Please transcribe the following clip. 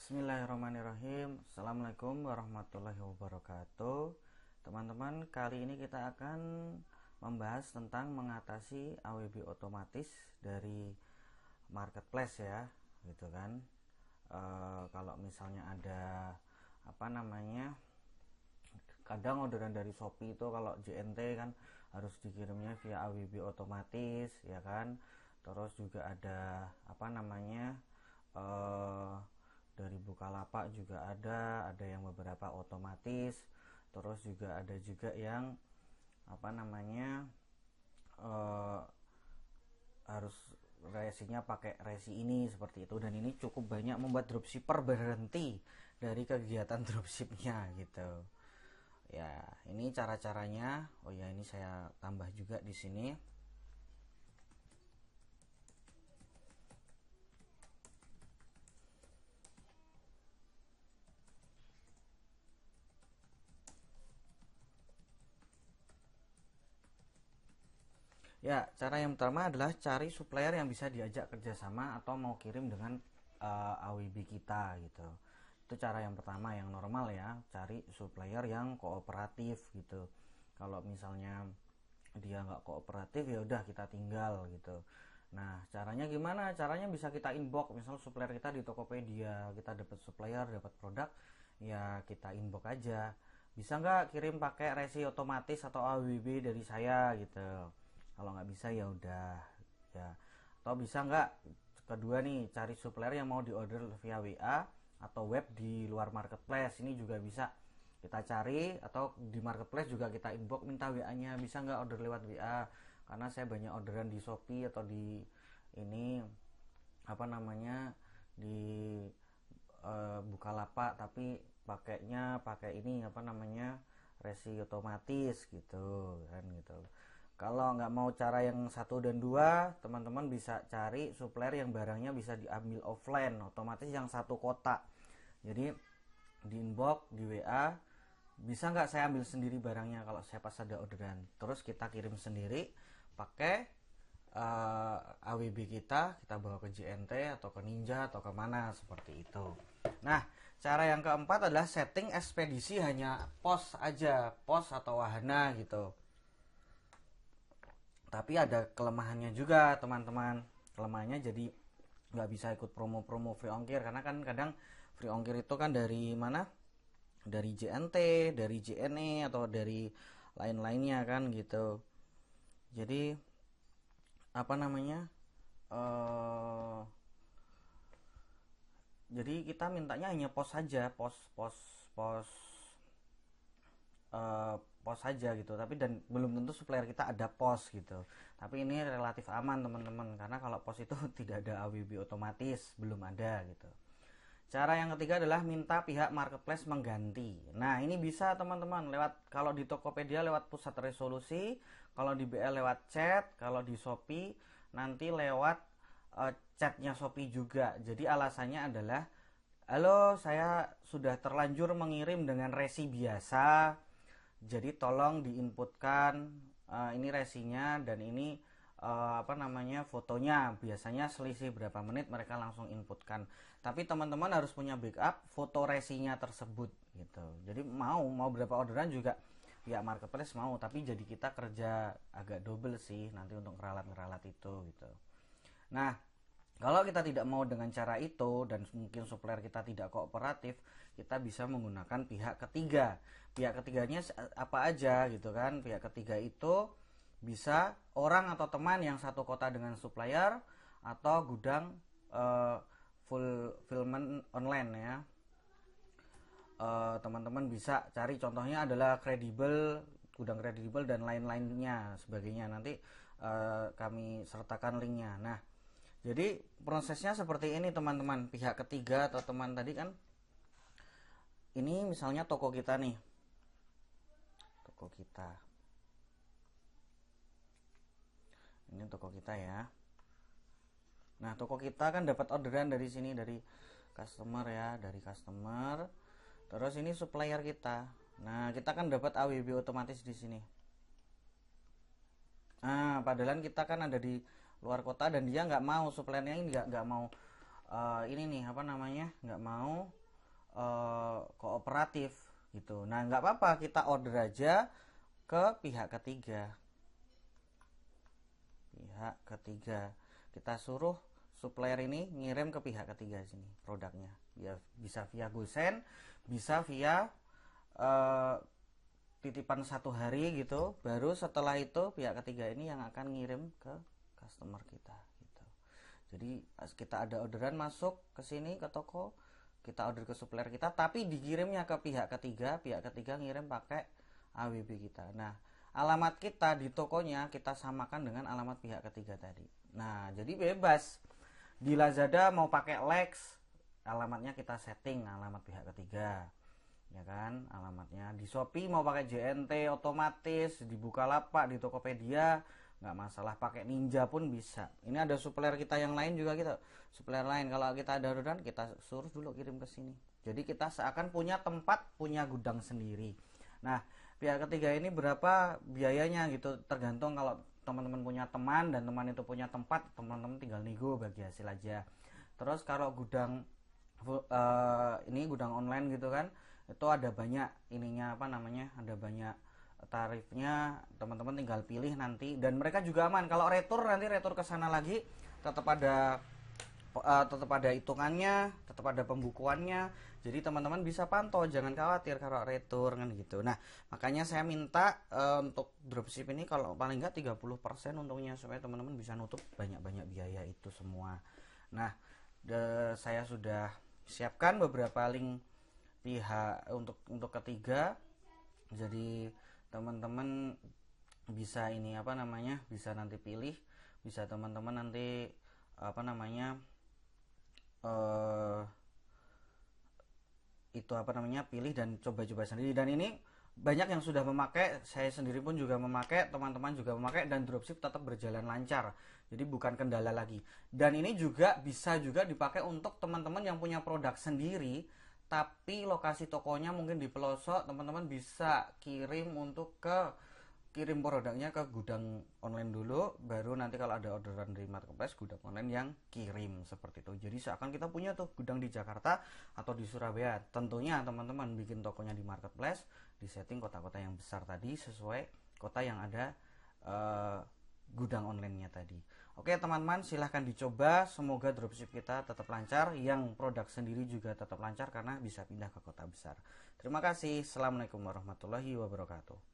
Bismillahirrahmanirrahim. Assalamualaikum warahmatullahi wabarakatuh. Teman-teman, kali ini kita akan membahas tentang mengatasi AWB otomatis dari marketplace ya, gitu kan. Kalau misalnya ada kadang orderan dari Shopee itu kalau JNT kan harus dikirimnya via AWB otomatis ya kan. Terus juga ada eh, dari Bukalapak juga ada yang beberapa otomatis. Terus juga ada juga yang apa namanya eh, harus resinya pakai resi ini seperti itu, dan ini cukup banyak membuat dropshipper berhenti dari kegiatan dropshipnya gitu ya. Ini cara-caranya. Oh ya, ini saya tambah juga di sini. Ya, cara yang pertama adalah cari supplier yang bisa diajak kerjasama atau mau kirim dengan AWB kita gitu. Itu cara yang pertama yang normal ya, cari supplier yang kooperatif gitu. Kalau misalnya dia nggak kooperatif ya udah kita tinggal gitu. Nah, caranya gimana? Caranya bisa kita inbox, misal supplier kita di Tokopedia, kita dapat supplier, dapat produk, ya kita inbox aja. Bisa nggak kirim pakai resi otomatis atau AWB dari saya gitu. Kalau nggak bisa ya udah ya. Atau bisa nggak, kedua nih, cari supplier yang mau diorder via WA atau web di luar marketplace. Ini juga bisa kita cari, atau di marketplace juga kita inbox minta WA-nya, bisa nggak order lewat WA, karena saya banyak orderan di Shopee atau di ini di Bukalapak, tapi pakai ini resi otomatis gitu kan gitu. Kalau nggak mau cara yang satu dan dua, teman-teman bisa cari supplier yang barangnya bisa diambil offline, otomatis yang satu kota. Jadi di inbox di WA, bisa nggak saya ambil sendiri barangnya kalau saya pas ada orderan, terus kita kirim sendiri pakai AWB kita bawa ke JNT atau ke Ninja atau kemana seperti itu. Nah, cara yang keempat adalah setting ekspedisi hanya pos aja, pos atau wahana gitu. Tapi ada kelemahannya juga teman-teman. Kelemahannya jadi nggak bisa ikut promo-promo free ongkir, karena kan kadang free ongkir itu kan dari mana, dari JNT, dari JNE, atau dari lain-lainnya kan gitu. Jadi apa namanya eh jadi kita mintanya hanya pos saja, pos pos pos eh, pos saja gitu. Tapi dan belum tentu supplier kita ada pos gitu. Tapi ini relatif aman teman-teman, karena kalau pos itu tidak ada AWB otomatis, belum ada gitu. Cara yang ketiga adalah minta pihak marketplace mengganti. Nah, ini bisa teman-teman lewat, kalau di Tokopedia lewat pusat resolusi, kalau di BL lewat chat, kalau di Shopee nanti lewat chatnya Shopee juga. Jadi alasannya adalah, halo, saya sudah terlanjur mengirim dengan resi biasa, jadi tolong diinputkan ini resinya dan ini fotonya. Biasanya selisih berapa menit mereka langsung inputkan. Tapi teman-teman harus punya backup foto resinya tersebut gitu. Jadi mau berapa orderan juga ya marketplace mau, tapi jadi kita kerja agak double sih nanti untuk ngeralat itu gitu. Nah, kalau kita tidak mau dengan cara itu dan mungkin supplier kita tidak kooperatif, kita bisa menggunakan pihak ketiga. Pihak ketiganya apa aja gitu kan? Pihak ketiga itu bisa orang atau teman yang satu kota dengan supplier, atau gudang fulfillment online ya. Teman-teman bisa cari, contohnya adalah kredibel, gudang kredibel dan lain-lainnya sebagainya. Nanti kami sertakan linknya. Nah, jadi prosesnya seperti ini teman-teman. Pihak ketiga atau teman tadi kan, ini misalnya toko kita nih, toko kita ini toko kita ya. Nah, toko kita kan dapat orderan dari sini, dari customer ya, dari customer. Terus ini supplier kita. Nah, kita kan dapat AWB otomatis di sini. Nah, padahal kita kan ada di luar kota dan dia nggak mau, suppliernya ini nggak mau ini nih apa namanya, nggak mau kooperatif gitu. Nah nggak apa-apa, kita order aja ke pihak ketiga. Kita suruh supplier ini ngirim ke pihak ketiga sini produknya, ya bisa via GoSend, bisa via eh, titipan 1 hari gitu. Baru setelah itu pihak ketiga ini yang akan ngirim ke customer kita gitu. Jadi kita ada orderan masuk ke sini ke toko, kita order ke supplier kita, tapi dikirimnya ke pihak ketiga ngirim pakai AWB kita. Nah, alamat kita di tokonya kita samakan dengan alamat pihak ketiga tadi. Nah, jadi bebas. Di Lazada mau pakai Lex, alamatnya kita setting alamat pihak ketiga. Ya kan, alamatnya. Di Shopee mau pakai JNT otomatis, di Bukalapak, di Tokopedia nggak masalah, pakai Ninja pun bisa. Ini ada supplier kita yang lain juga, kita supplier lain kalau kita ada orderan kita suruh dulu kirim ke sini. Jadi kita seakan punya tempat, punya gudang sendiri. Nah, pihak ketiga ini berapa biayanya gitu, tergantung. Kalau teman-teman punya teman dan teman itu punya tempat, teman-teman tinggal nego bagi hasil aja. Terus kalau gudang ini gudang online gitu kan, itu ada banyak ininya apa namanya, ada banyak tarifnya, teman-teman tinggal pilih nanti. Dan mereka juga aman kalau retur, nanti retur ke sana lagi tetap ada hitungannya, tetap ada pembukuannya. Jadi teman-teman bisa pantau, jangan khawatir kalau retur kan gitu. Nah, makanya saya minta untuk dropship ini kalau paling enggak 30% untungnya, supaya teman-teman bisa nutup banyak-banyak biaya itu semua. Nah, saya sudah siapkan beberapa link pihak untuk ketiga. Jadi teman-teman bisa ini apa namanya, bisa nanti pilih, bisa teman-teman nanti apa namanya itu apa namanya, pilih dan coba-coba sendiri. Dan ini banyak yang sudah memakai, saya sendiri pun juga memakai, teman-teman juga memakai, dan dropship tetap berjalan lancar. Jadi bukan kendala lagi. Dan ini juga bisa juga dipakai untuk teman-teman yang punya produk sendiri tapi lokasi tokonya mungkin di pelosok. Teman-teman bisa kirim produknya ke gudang online dulu, baru nanti kalau ada orderan dari marketplace, gudang online yang kirim, seperti itu. Jadi seakan kita punya tuh gudang di Jakarta atau di Surabaya. Tentunya teman-teman bikin tokonya di marketplace, di setting kota-kota yang besar tadi, sesuai kota yang ada gudang online-nya tadi. Oke teman-teman, silahkan dicoba. Semoga dropship kita tetap lancar, yang produk sendiri juga tetap lancar karena bisa pindah ke kota besar. Terima kasih. Assalamualaikum warahmatullahi wabarakatuh.